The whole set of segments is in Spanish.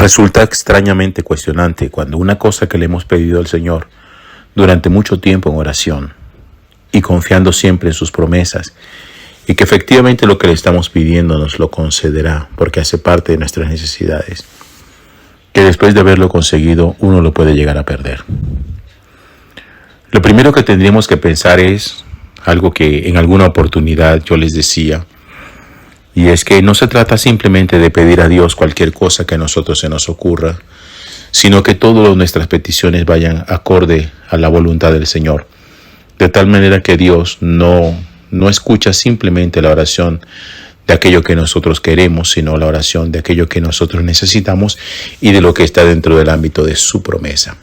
Resulta extrañamente cuestionante cuando una cosa que le hemos pedido al Señor durante mucho tiempo en oración y confiando siempre en sus promesas y que efectivamente lo que le estamos pidiendo nos lo concederá porque hace parte de nuestras necesidades, que después de haberlo conseguido uno lo puede llegar a perder. Lo primero que tendríamos que pensar es algo que en alguna oportunidad yo les decía, y es que no se trata simplemente de pedir a Dios cualquier cosa que a nosotros se nos ocurra, sino que todas nuestras peticiones vayan acorde a la voluntad del Señor, de tal manera que Dios no escucha simplemente la oración de aquello que nosotros queremos, sino la oración de aquello que nosotros necesitamos y de lo que está dentro del ámbito de su promesa.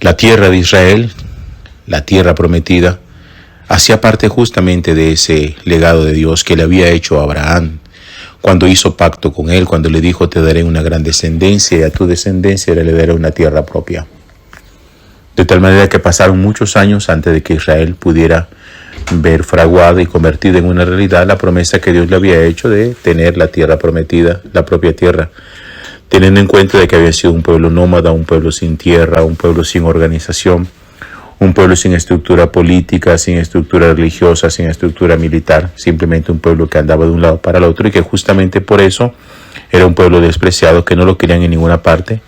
La tierra de Israel, la tierra prometida, hacía parte justamente de ese legado de Dios que le había hecho a Abraham cuando hizo pacto con él, cuando le dijo: te daré una gran descendencia y a tu descendencia le daré una tierra propia. De tal manera que pasaron muchos años antes de que Israel pudiera ver fraguada y convertida en una realidad la promesa que Dios le había hecho de tener la tierra prometida, la propia tierra, teniendo en cuenta de que había sido un pueblo nómada, un pueblo sin tierra, un pueblo sin organización, un pueblo sin estructura política, sin estructura religiosa, sin estructura militar, simplemente un pueblo que andaba de un lado para el otro y que justamente por eso era un pueblo despreciado, que no lo querían en ninguna parte,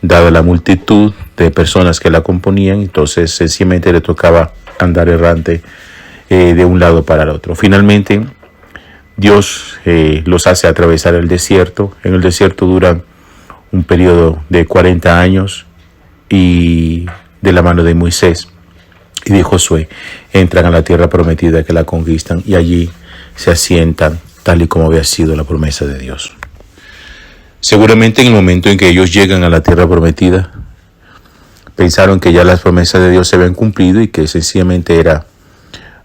dada la multitud de personas que la componían. Entonces sencillamente le tocaba andar errante de un lado para el otro. Finalmente Dios los hace atravesar el desierto. En el desierto duran un periodo de 40 años y de la mano de Moisés y de Josué entran a la tierra prometida, que la conquistan y allí se asientan tal y como había sido la promesa de Dios. Seguramente en el momento en que ellos llegan a la tierra prometida pensaron que ya las promesas de Dios se habían cumplido y que sencillamente era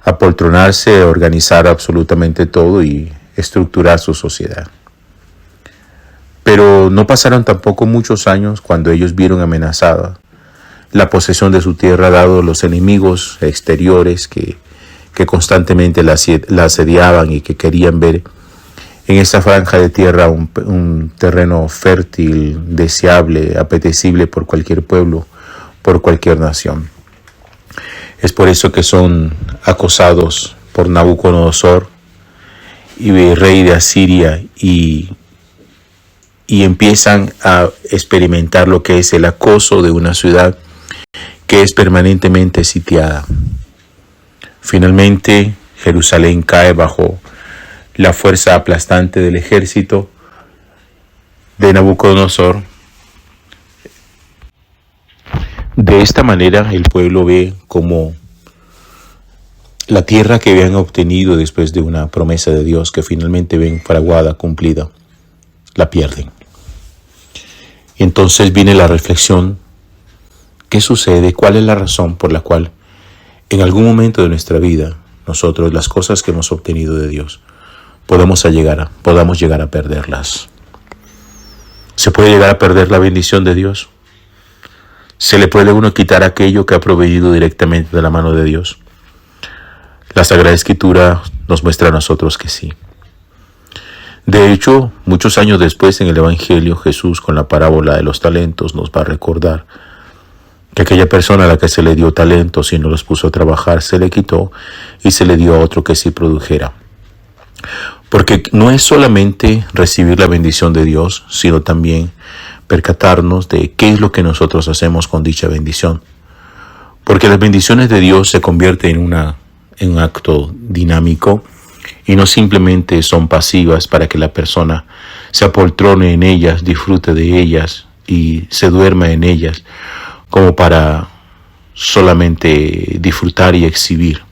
apoltronarse, organizar absolutamente todo y estructurar su sociedad. Pero no pasaron tampoco muchos años cuando ellos vieron amenazada la posesión de su tierra, dado los enemigos exteriores que constantemente la asediaban y que querían ver en esa franja de tierra un terreno fértil, deseable, apetecible por cualquier pueblo, por cualquier nación. Es por eso que son acosados por Nabucodonosor, y rey de Asiria, y empiezan a experimentar lo que es el acoso de una ciudad que es permanentemente sitiada. Finalmente, Jerusalén cae bajo la fuerza aplastante del ejército de Nabucodonosor. De esta manera, el pueblo ve como la tierra que habían obtenido después de una promesa de Dios que finalmente ven fraguada, cumplida, la pierden. Y entonces viene la reflexión: ¿qué sucede? ¿Cuál es la razón por la cual en algún momento de nuestra vida nosotros las cosas que hemos obtenido de Dios podamos llegar a perderlas? ¿Se puede llegar a perder la bendición de Dios? ¿Se le puede uno quitar aquello que ha proveído directamente de la mano de Dios? La Sagrada Escritura nos muestra a nosotros que sí. De hecho, muchos años después en el Evangelio, Jesús con la parábola de los talentos nos va a recordar que aquella persona a la que se le dio talentos y no los puso a trabajar, se le quitó y se le dio a otro que sí produjera. Porque no es solamente recibir la bendición de Dios, sino también percatarnos de qué es lo que nosotros hacemos con dicha bendición. Porque las bendiciones de Dios se convierten en un acto dinámico y no simplemente son pasivas para que la persona se apoltrone en ellas, disfrute de ellas y se duerma en ellas, como para solamente disfrutar y exhibir.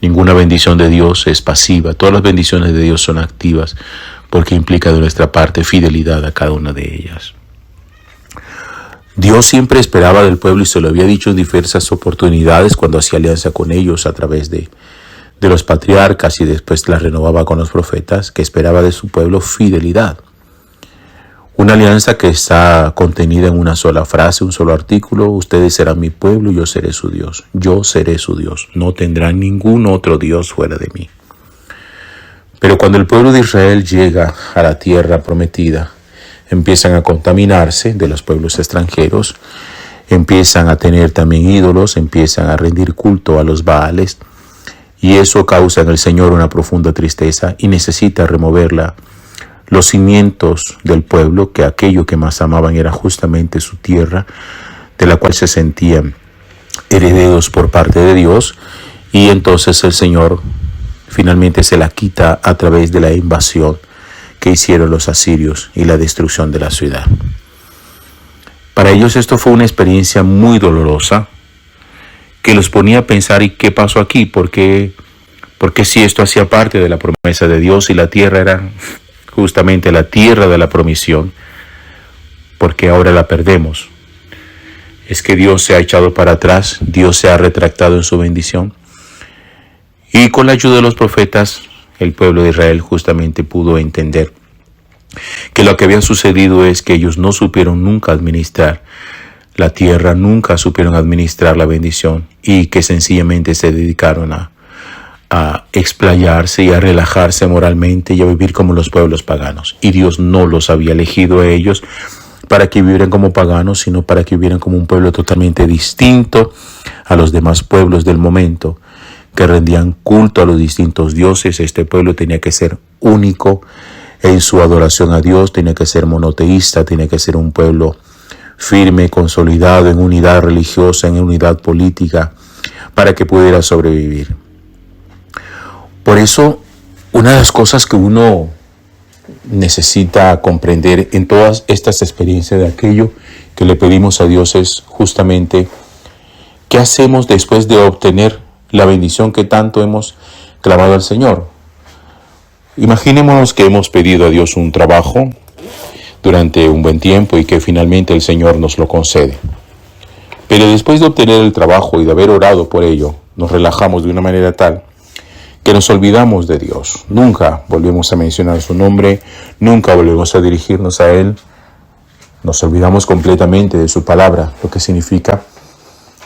Ninguna bendición de Dios es pasiva. Todas las bendiciones de Dios son activas porque implica de nuestra parte fidelidad a cada una de ellas. Dios siempre esperaba del pueblo y se lo había dicho en diversas oportunidades cuando hacía alianza con ellos a través de los patriarcas y después la renovaba con los profetas, que esperaba de su pueblo fidelidad. Una alianza que está contenida en una sola frase, un solo artículo: ustedes serán mi pueblo y yo seré su Dios. Yo seré su Dios. No tendrán ningún otro Dios fuera de mí. Pero cuando el pueblo de Israel llega a la tierra prometida, empiezan a contaminarse de los pueblos extranjeros, empiezan a tener también ídolos, empiezan a rendir culto a los Baales, y eso causa en el Señor una profunda tristeza y necesita removerla. Los cimientos del pueblo, que aquello que más amaban era justamente su tierra, de la cual se sentían herederos por parte de Dios, y entonces el Señor finalmente se la quita a través de la invasión que hicieron los asirios y la destrucción de la ciudad. Para ellos esto fue una experiencia muy dolorosa que los ponía a pensar: ¿y qué pasó aquí? ¿Por qué si esto hacía parte de la promesa de Dios y la tierra era justamente la tierra de la promisión, porque ahora la perdemos? Es que Dios se ha echado para atrás, Dios se ha retractado en su bendición, y con la ayuda de los profetas el pueblo de Israel justamente pudo entender que lo que había sucedido es que ellos no supieron nunca administrar la tierra, nunca supieron administrar la bendición, y que sencillamente se dedicaron a explayarse y a relajarse moralmente y a vivir como los pueblos paganos. Y Dios no los había elegido a ellos para que vivieran como paganos, sino para que vivieran como un pueblo totalmente distinto a los demás pueblos del momento, que rendían culto a los distintos dioses. Este pueblo tenía que ser único en su adoración a Dios, tenía que ser monoteísta, tenía que ser un pueblo firme, consolidado en unidad religiosa, en unidad política, para que pudiera sobrevivir. Por eso, una de las cosas que uno necesita comprender en todas estas experiencias de aquello que le pedimos a Dios es justamente qué hacemos después de obtener la bendición que tanto hemos clamado al Señor. Imaginémonos que hemos pedido a Dios un trabajo durante un buen tiempo y que finalmente el Señor nos lo concede. Pero después de obtener el trabajo y de haber orado por ello, nos relajamos de una manera tal que nos olvidamos de Dios. Nunca volvemos a mencionar su nombre, nunca volvemos a dirigirnos a Él. Nos olvidamos completamente de su palabra, lo que significa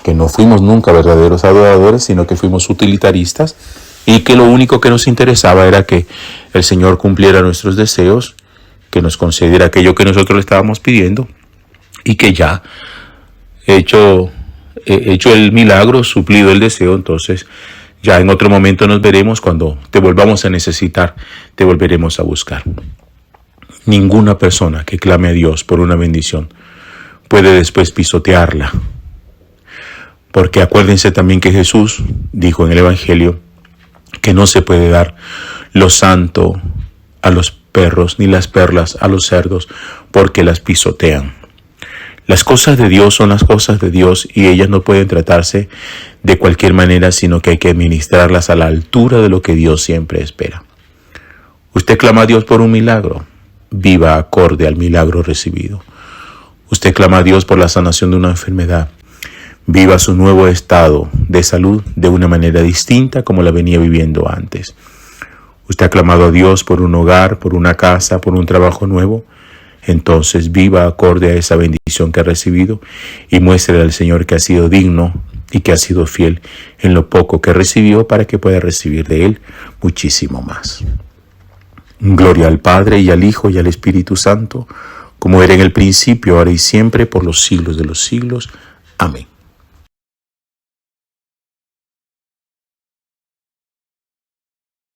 que no fuimos nunca verdaderos adoradores, sino que fuimos utilitaristas, y que lo único que nos interesaba era que el Señor cumpliera nuestros deseos, que nos concediera aquello que nosotros le estábamos pidiendo, y que ya hecho el milagro, suplido el deseo, entonces ya en otro momento nos veremos. Cuando te volvamos a necesitar, te volveremos a buscar. Ninguna persona que clame a Dios por una bendición puede después pisotearla. Porque acuérdense también que Jesús dijo en el Evangelio que no se puede dar lo santo a los perros ni las perlas a los cerdos, porque las pisotean. Las cosas de Dios son las cosas de Dios, y ellas no pueden tratarse de cualquier manera, sino que hay que administrarlas a la altura de lo que Dios siempre espera. Usted clama a Dios por un milagro, viva acorde al milagro recibido. Usted clama a Dios por la sanación de una enfermedad, viva su nuevo estado de salud de una manera distinta como la venía viviendo antes. Usted ha clamado a Dios por un hogar, por una casa, por un trabajo nuevo. Entonces viva acorde a esa bendición que ha recibido y muestre al Señor que ha sido digno y que ha sido fiel en lo poco que recibió, para que pueda recibir de Él muchísimo más. Gloria al Padre, y al Hijo, y al Espíritu Santo, como era en el principio, ahora y siempre, por los siglos de los siglos. Amén.